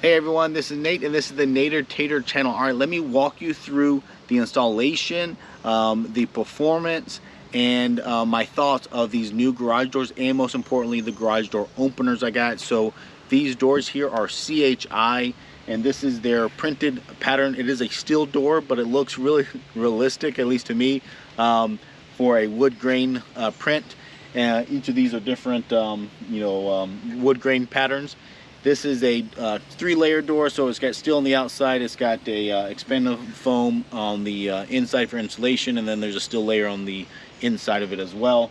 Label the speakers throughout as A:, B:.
A: Hey everyone, this is Nate and this is the Nader Tater channel. All right, let me walk you through the installation, the performance, and my thoughts of these new garage doors, and most importantly, the garage door openers I got. So these doors here are C.H.I, and this is their printed pattern. It is a steel door, but it looks really realistic, at least to me, for a wood grain print. Each of these are different, wood grain patterns. This is a 3-layer door, so it's got steel on the outside, it's got a expanded foam on the inside for insulation, and then there's a steel layer on the inside of it as well.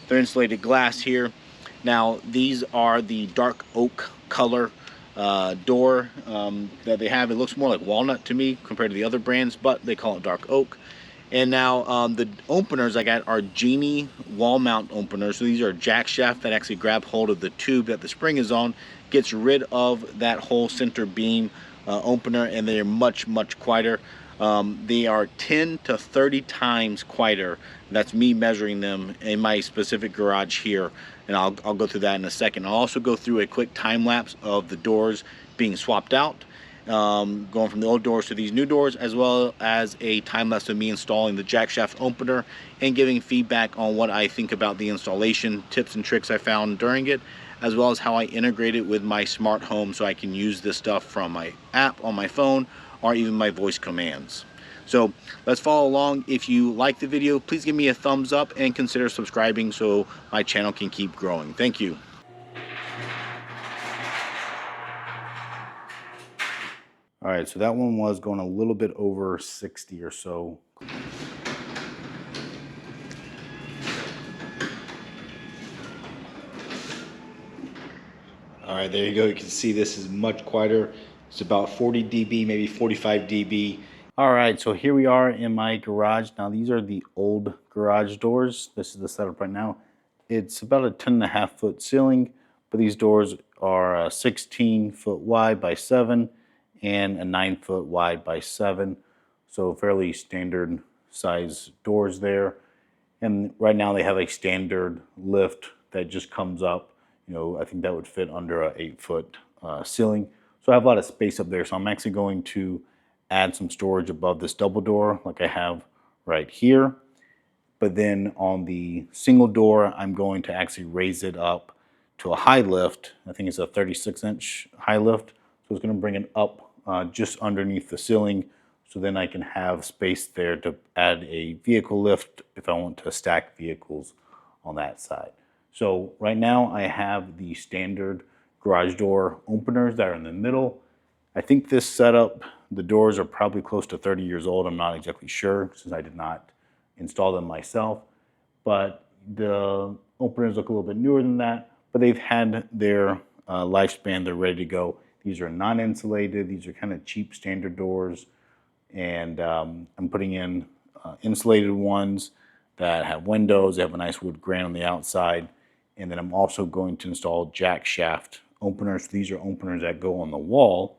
A: They're insulated glass here. Now these are the dark oak color door that they have. It looks more like walnut to me compared to the other brands, but they call it dark oak. And now the openers I got are Genie wall mount openers. So these are Jackshaft that actually grab hold of the tube that the spring is on, gets rid of that whole center beam opener, and they're much quieter. They are 10 to 30 times quieter. That's me measuring them in my specific garage here, and I'll go through that in a second. I'll also go through a quick time lapse of the doors being swapped out, going from the old doors to these new doors, as well as a time lapse of me installing the Jackshaft opener and giving feedback on what I think about the installation, tips and tricks I found during it, as well as how I integrate it with my smart home so I can use this stuff from my app on my phone or even my voice commands. So let's follow along. If you like the video, please give me a thumbs up and consider subscribing so my channel can keep growing. Thank you. All right, so that one was going a little bit over 60 or so. All right, there you go. You can see this is much quieter. It's about 40 dB, maybe 45 dB. All right, so here we are in my garage. Now these are the old garage doors. This is the setup right now. It's about a 10.5 foot ceiling, but these doors are 16 foot wide by 7 and a 9 foot wide by 7. So fairly standard size doors there. And right now they have a standard lift that just comes up. You know, I think that would fit under a 8 foot ceiling. So I have a lot of space up there. So I'm actually going to add some storage above this double door like I have right here. But then on the single door, I'm going to actually raise it up to a high lift. I think it's a 36-inch high lift. So it's going to bring it up just underneath the ceiling. So then I can have space there to add a vehicle lift if I want to stack vehicles on that side. So right now I have the standard garage door openers that are in the middle. I think this setup, the doors are probably close to 30 years old. I'm not exactly sure since I did not install them myself. But the openers look a little bit newer than that, but they've had their lifespan. They're ready to go. These are non-insulated. These are kind of cheap standard doors. And I'm putting in insulated ones that have windows. They have a nice wood grain on the outside. And then I'm also going to install Jackshaft openers. These are openers that go on the wall,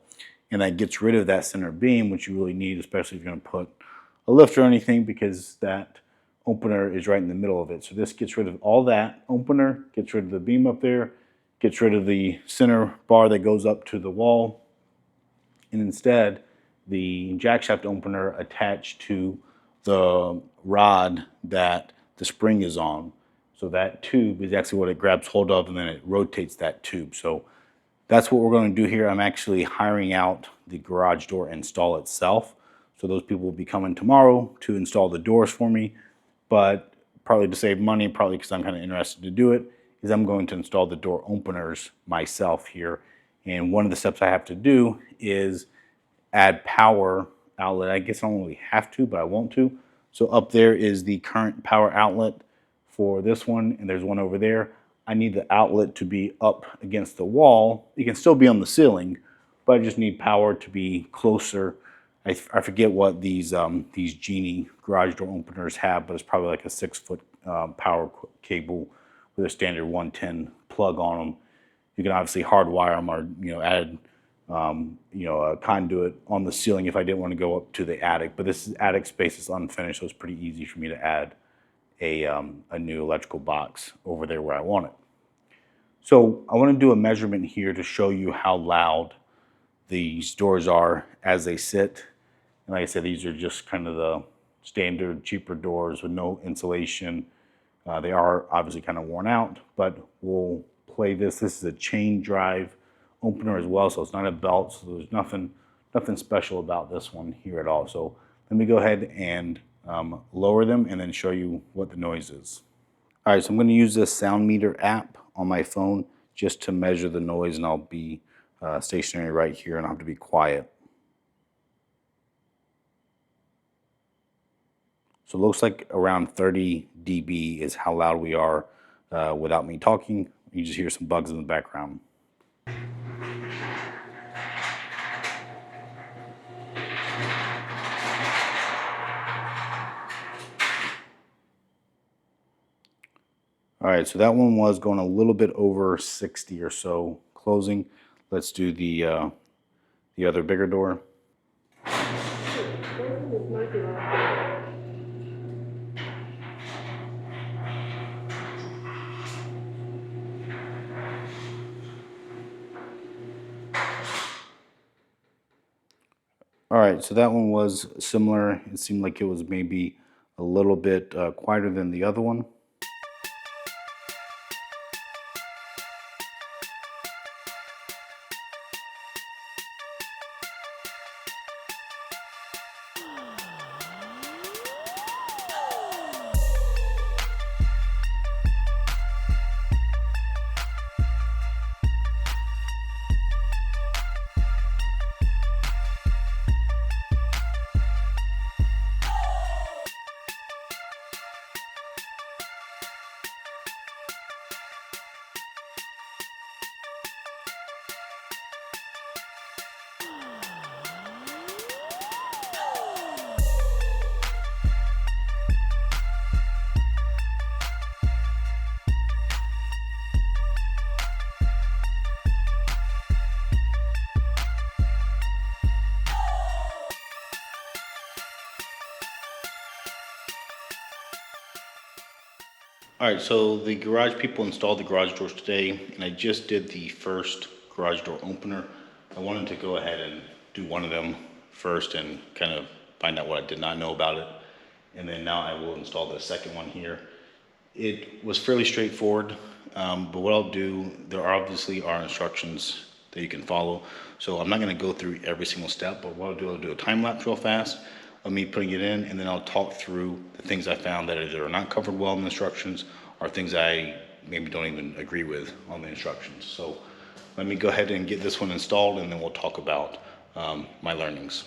A: and that gets rid of that center beam, which you really need, especially if you're going to put a lift or anything, because that opener is right in the middle of it. So this gets rid of all that opener, gets rid of the beam up there, gets rid of the center bar that goes up to the wall, and instead the Jackshaft opener attached to the rod that the spring is on. So that tube is actually what it grabs hold of, and then it rotates that tube. So that's what we're going to do here. I'm actually hiring out the garage door install itself. So those people will be coming tomorrow to install the doors for me. But partly to save money, probably because I'm kind of interested to do it, is I'm going to install the door openers myself here. And one of the steps I have to do is add power outlet. I guess I don't really have to, but I want to. So up there is the current power outlet for this one, and there's one over there. I need the outlet to be up against the wall. It can still be on the ceiling, but I just need power to be closer. I forget what these Genie garage door openers have, but it's probably like a 6-foot power cable with a standard 110 plug on them. You can obviously hardwire them, or add a conduit on the ceiling if I didn't want to go up to the attic. But this attic space is unfinished, so it's pretty easy for me to add a new electrical box over there where I want it. So I want to do a measurement here to show you how loud these doors are as they sit. And like I said, these are just kind of the standard cheaper doors with no insulation. They are obviously kind of worn out, but we'll play this. This is a chain drive opener as well, so it's not a belt, so there's nothing special about this one here at all. So let me go ahead and lower them and then show you what the noise is. All right, so I'm going to use this sound meter app on my phone just to measure the noise, and I'll be stationary right here, and I'll have to be quiet. So it looks like around 30 dB is how loud we are without me talking. You just hear some bugs in the background. All right, so that one was going a little bit over 60 or so closing. Let's do the other bigger door. All right, so that one was similar. It seemed like it was maybe a little bit quieter than the other one. All right, so the garage people installed the garage doors today, and I just did the first garage door opener. I wanted to go ahead and do one of them first and kind of find out what I did not know about it. And then now I will install the second one here. It was fairly straightforward, but what I'll do, there obviously are instructions that you can follow. So I'm not gonna go through every single step, but what I'll do a time lapse real fast of me putting it in, and then I'll talk through the things I found that either are not covered well in the instructions or things I maybe don't even agree with on the instructions. So let me go ahead and get this one installed, and then we'll talk about my learnings.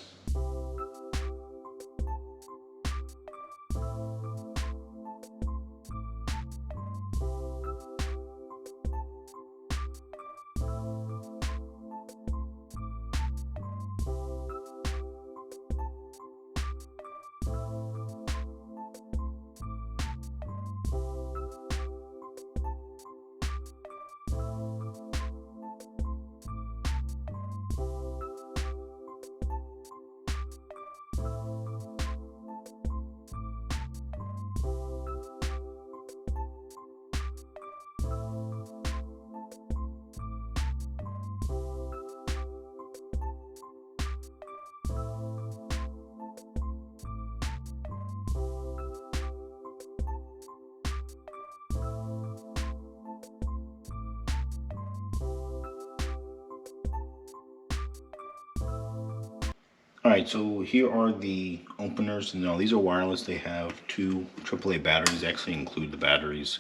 A: All right, so here are the openers. Now these are wireless. They have two AAA batteries. They actually include the batteries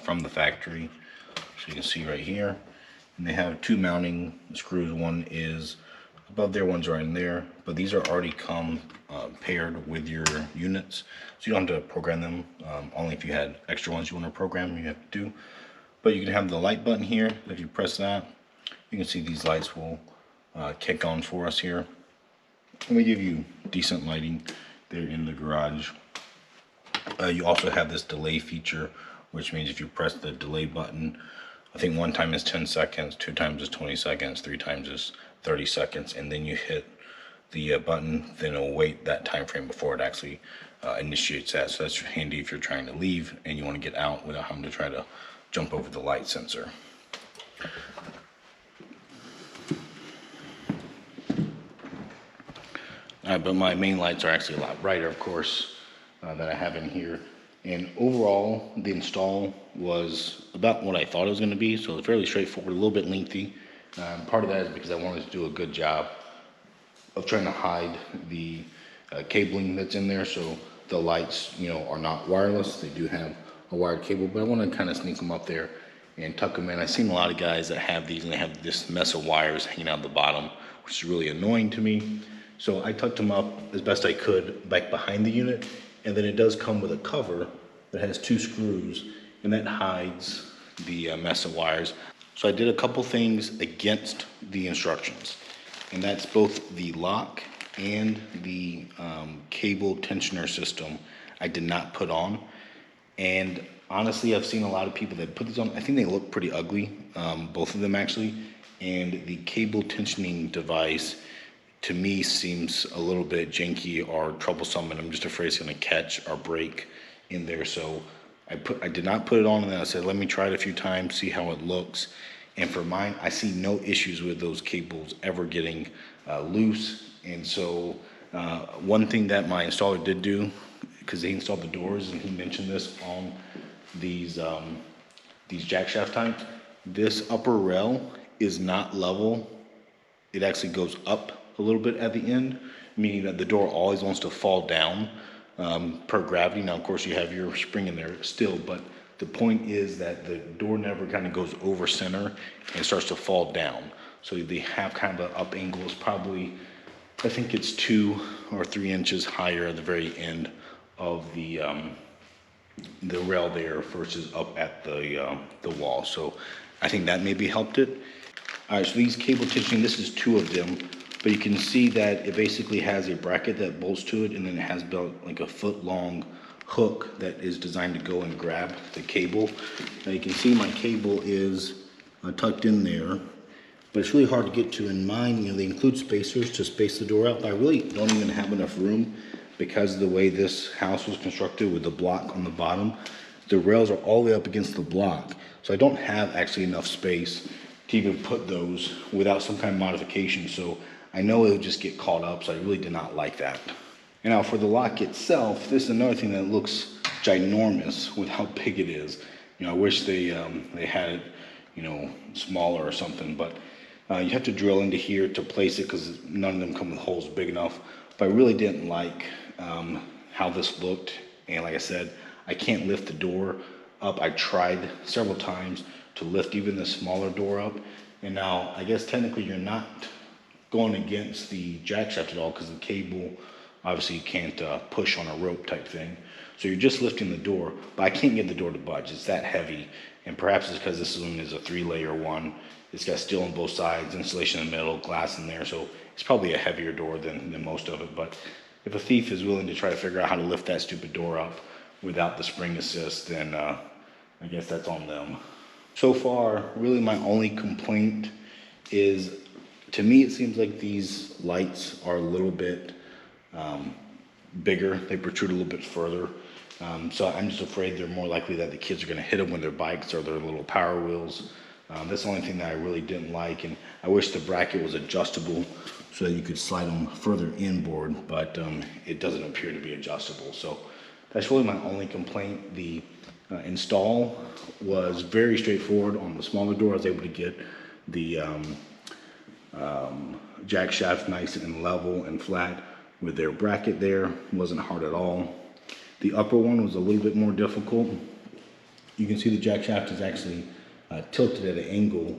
A: from the factory. So you can see right here. And they have two mounting screws. One is above there, one's right in there. But these are already come paired with your units. So you don't have to program them. Only if you had extra ones you want to program, you have to do. But you can have the light button here. If you press that, you can see these lights will kick on for us here. Let me give you decent lighting there in the garage. You also have this delay feature, which means if you press the delay button, I think one time is 10 seconds, two times is 20 seconds, three times is 30 seconds, and then you hit the button, then it'll wait that time frame before it actually initiates that. So that's handy if you're trying to leave and you want to get out without having to try to jump over the light sensor. But my main lights are actually a lot brighter, of course, that I have in here. And overall, the install was about what I thought it was going to be, so it's fairly straightforward, a little bit lengthy. Part of that is because I wanted to do a good job of trying to hide the cabling that's in there, so the lights, are not wireless. They do have a wired cable, but I want to kind of sneak them up there and tuck them in. I've seen a lot of guys that have these and they have this mess of wires hanging out the bottom, which is really annoying to me. So I tucked them up as best I could back behind the unit, and then it does come with a cover that has 2 screws, and that hides the mess of wires. So I did a couple things against the instructions, and that's both the lock and the cable tensioner system I did not put on. And honestly, I've seen a lot of people that put these on. I think they look pretty ugly, both of them actually. And the cable tensioning device, to me, seems a little bit janky or troublesome, and I'm just afraid it's going to catch or break in there. So I did not put it on, and then I said, let me try it a few times, see how it looks. And for mine, I see no issues with those cables ever getting loose. And so one thing that my installer did do, because he installed the doors, and he mentioned this on these Jackshaft types, this upper rail is not level. It actually goes up a little bit at the end, meaning that the door always wants to fall down per gravity. Now, of course, you have your spring in there still, but the point is that the door never kind of goes over center and starts to fall down. So they have kind of an up angle. It's probably, I think it's 2 or 3 inches higher at the very end of the rail there versus up at the wall. So I think that maybe helped it. All right, so these cable tensioning, this is 2 of them, but you can see that it basically has a bracket that bolts to it, and then it has about like a 1-foot-long hook that is designed to go and grab the cable. Now you can see my cable is tucked in there, but it's really hard to get to. In mine, they include spacers to space the door out, but I really don't even have enough room because of the way this house was constructed with the block on the bottom. The rails are all the way up against the block, so I don't have actually enough space to even put those without some kind of modification. So I know it would just get caught up, so I really did not like that. And now for the lock itself, this is another thing that looks ginormous with how big it is. I wish they had it, smaller or something, but you have to drill into here to place it because none of them come with holes big enough. But I really didn't like how this looked. And like I said, I can't lift the door up. I tried several times to lift even the smaller door up. And now I guess technically you're not going against the Jackshaft at all because the cable, obviously you can't push on a rope type thing. So you're just lifting the door, but I can't get the door to budge. It's that heavy. And perhaps it's because this one is a 3-layer one. It's got steel on both sides, insulation in the middle, glass in there. So it's probably a heavier door than most of it. But if a thief is willing to try to figure out how to lift that stupid door up without the spring assist, then I guess that's on them. So far, really my only complaint is, to me, it seems like these lights are a little bit bigger. They protrude a little bit further. So I'm just afraid they're more likely that the kids are going to hit them with their bikes or their little power wheels. That's the only thing that I really didn't like. And I wish the bracket was adjustable so that you could slide them further inboard, but it doesn't appear to be adjustable. So that's really my only complaint. The install was very straightforward. On the smaller door, I was able to get the Jackshaft nice and level and flat with their bracket there. It wasn't hard at all. The upper one was a little bit more difficult. You can see the Jackshaft is actually tilted at an angle,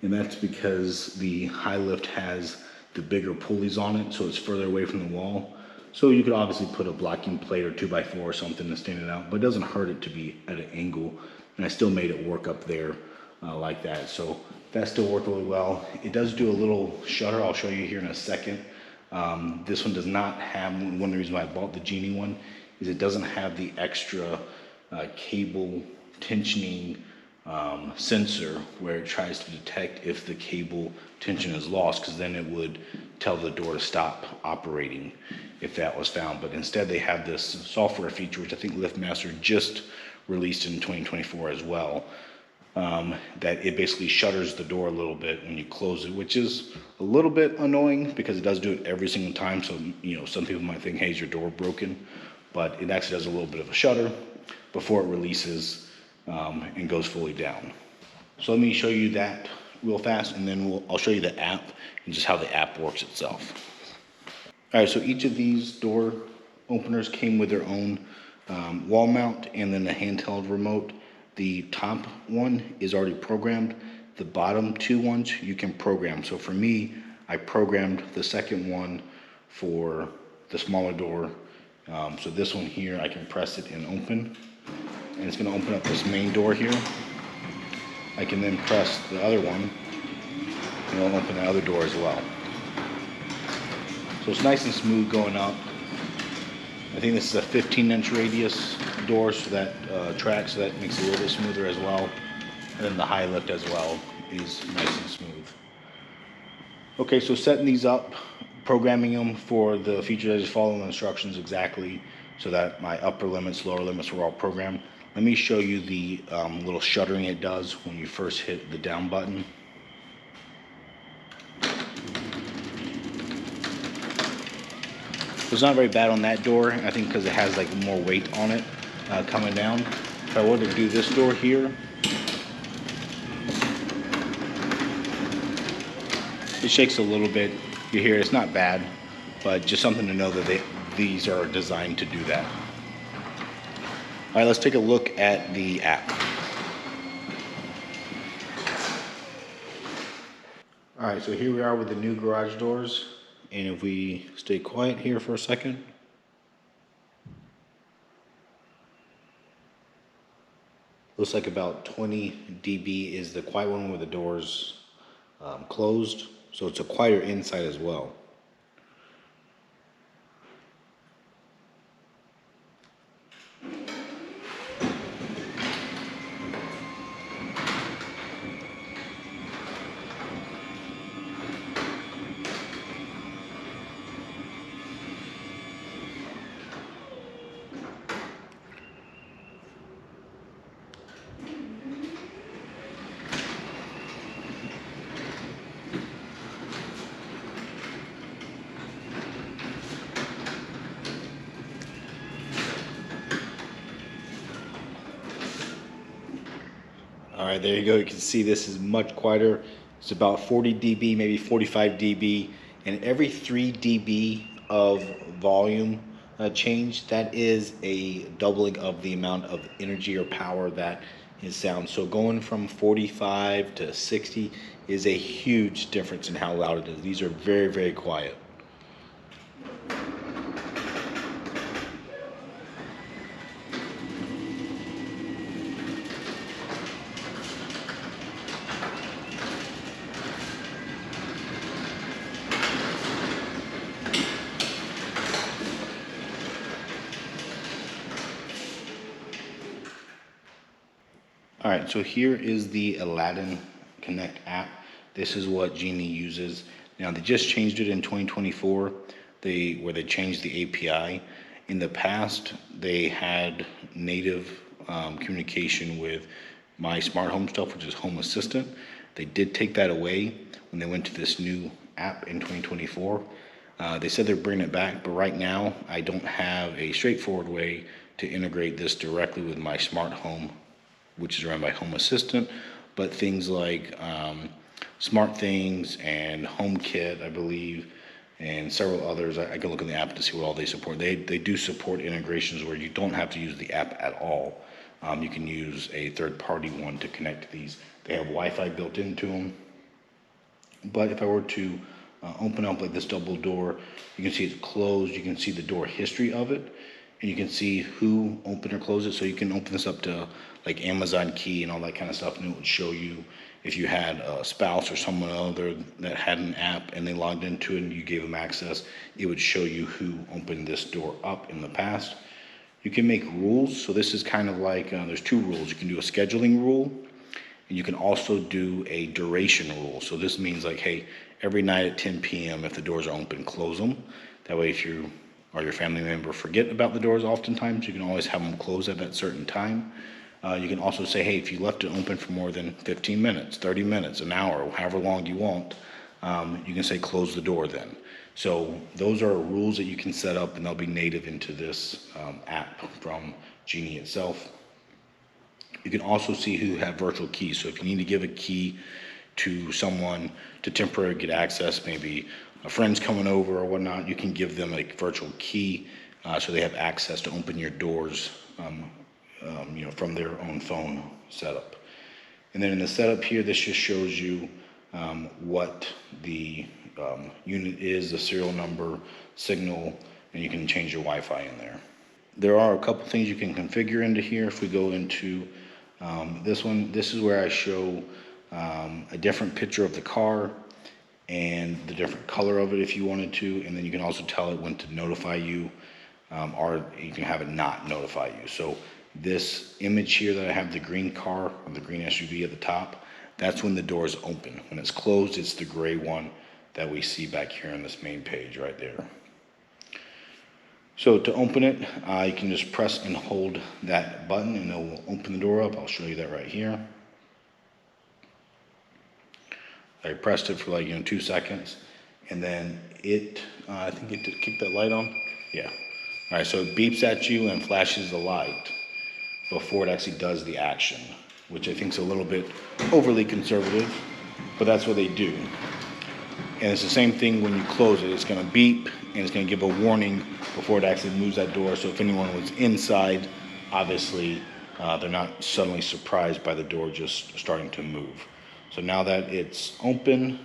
A: and that's because the high lift has the bigger pulleys on it, so it's further away from the wall. So you could obviously put a blocking plate or 2x4 or something to stand it out, but it doesn't hurt it to be at an angle. And I still made it work up there like that. So that still worked really well. It does do a little shutter. I'll show you here in a second. This one does not have, one of the reasons why I bought the Genie one is it doesn't have the extra cable tensioning sensor where it tries to detect if the cable tension is lost, because then it would tell the door to stop operating if that was found. But instead they have this software feature, which I think LiftMaster just released in 2024 as well, that it basically shutters the door a little bit when you close it, which is a little bit annoying because it does do it every single time. So, some people might think, hey, is your door broken? But it actually does a little bit of a shutter before it releases and goes fully down. So let me show you that real fast, and then I'll show you the app and just how the app works itself. All right, so each of these door openers came with their own wall mount and then a handheld remote. The top one is already programmed. The bottom two ones you can program. So for me, I programmed the second one for the smaller door. So this one here, I can press it and open. And it's gonna open up this main door here. I can then press the other one and it'll open the other door as well. So it's nice and smooth going up. I think this is a 15-inch radius door, so that track, so that makes it a little bit smoother as well. And then the high lift as well is nice and smooth. Okay, so setting these up, programming them for the features, I just follow the instructions exactly so that my upper limits, lower limits were all programmed. Let me show you the little shuttering it does when you first hit the down button. It's not very bad on that door, I think because it has like more weight on it coming down. If I were to do this door here, it shakes a little bit. You hear it's not bad, but just something to know that these are designed to do that. All right, let's take a look at the app. All right, so here we are with the new garage doors. And if we stay quiet here for a second. Looks like about 20 dB is the quiet one with the doors closed. So it's a quieter inside as well. All right, there you go. You can see this is much quieter. It's about 40 dB, maybe 45 dB. And every 3 dB of volume change, that is a doubling of the amount of energy or power that is sound. So going from 45 to 60 is a huge difference in how loud it is. These are very, very quiet. All right, so here is the Aladdin Connect app. This is what Genie uses. Now they just changed it in 2024, where they changed the API. In the past, they had native communication with My Smart Home stuff, which is Home Assistant. They did take that away when they went to this new app in 2024. They said they're bringing it back, but right now I don't have a straightforward way to integrate this directly with My Smart Home, which is run by Home Assistant, but things like Smart Things and HomeKit, I believe, and several others. I can look in the app to see what all they support. They do support integrations where you don't have to use the app at all. You can use a third-party one to connect to these. They have Wi-Fi built into them. But if I were to open up like this double door, you can see it's closed. You can see the door history of it, and you can see who opened or closed it. So you can open this up to like Amazon Key and all that kind of stuff, and it would show you if you had a spouse or someone other that had an app and they logged into it and you gave them access, it would show you who opened this door up in the past. You can make rules. So this is kind of like, there's two rules. You can do a scheduling rule, and you can also do a duration rule. So this means like, hey, every night at 10 p.m. if the doors are open, close them. That way if you or your family member forget about the doors oftentimes, you can always have them closed at that certain time. You can also say, hey, if you left it open for more than 15 minutes, 30 minutes, an hour, however long you want, you can say close the door then. So those are rules that you can set up, and they'll be native into this app from Genie itself. You can also see who have virtual keys. So if you need to give a key to someone to temporarily get access, maybe a friend's coming over or whatnot, you can give them a virtual key so they have access to open your doors from their own phone setup. And then in the setup here, this just shows you what the unit is, the serial number, signal, and you can change your Wi-Fi in there. There are a couple things you can configure into here. If we go into this one, this is where I show a different picture of the car and the different color of it if you wanted to, and then you can also tell it when to notify you, or you can have it not notify you. So this image here that I have, the green car or the green SUV at the top, that's when the door is open. When it's closed, it's the gray one that we see back here on this main page right there. So to open it, you can just press and hold that button and it will open the door up. I'll show you that right here. I pressed it for like 2 seconds, and then I think it did kick that light on. Yeah. All right, so it beeps at you and flashes the light before it actually does the action, which I think is a little bit overly conservative, but that's what they do. And it's the same thing when you close it. It's going to beep and it's going to give a warning before it actually moves that door. So if anyone was inside, obviously they're not suddenly surprised by the door just starting to move. So now that it's open,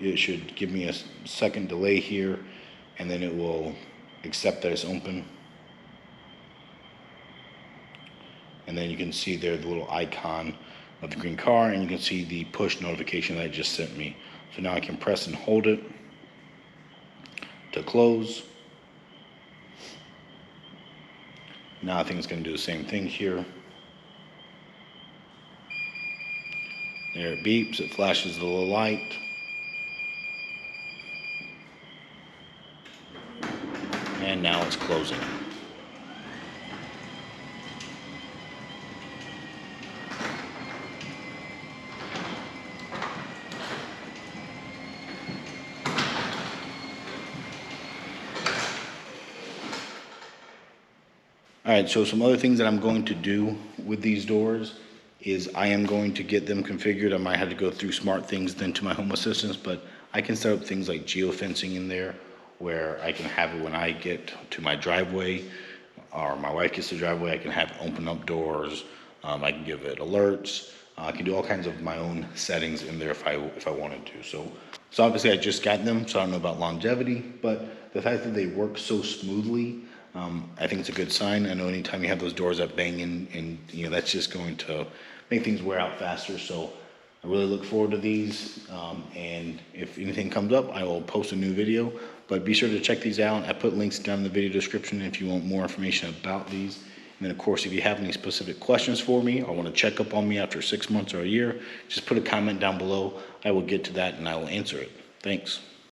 A: it should give me a second delay here, and then it will accept that it's open. And then you can see there the little icon of the green car, and you can see the push notification that it just sent me. So now I can press and hold it to close. Now I think it's going to do the same thing here. There it beeps, it flashes the little light. And now it's closing. All right, so some other things that I'm going to do with these doors is I am going to get them configured. I might have to go through smart things then to my home assistants, but I can set up things like geofencing in there where I can have it when I get to my driveway or my wife gets to the driveway, I can have it open up doors. I can give it alerts. I can do all kinds of my own settings in there if I wanted to. So obviously I just got them, so I don't know about longevity, but the fact that they work so smoothly, I think it's a good sign. I know anytime you have those doors up banging, and that's just going to make things wear out faster. So I really look forward to these, and if anything comes up, I will post a new video. But be sure to check these out. I put links down in the video description if you want more information about these. And then, of course, if you have any specific questions for me or want to check up on me after 6 months or a year, just put a comment down below. I will get to that and I will answer it. Thanks.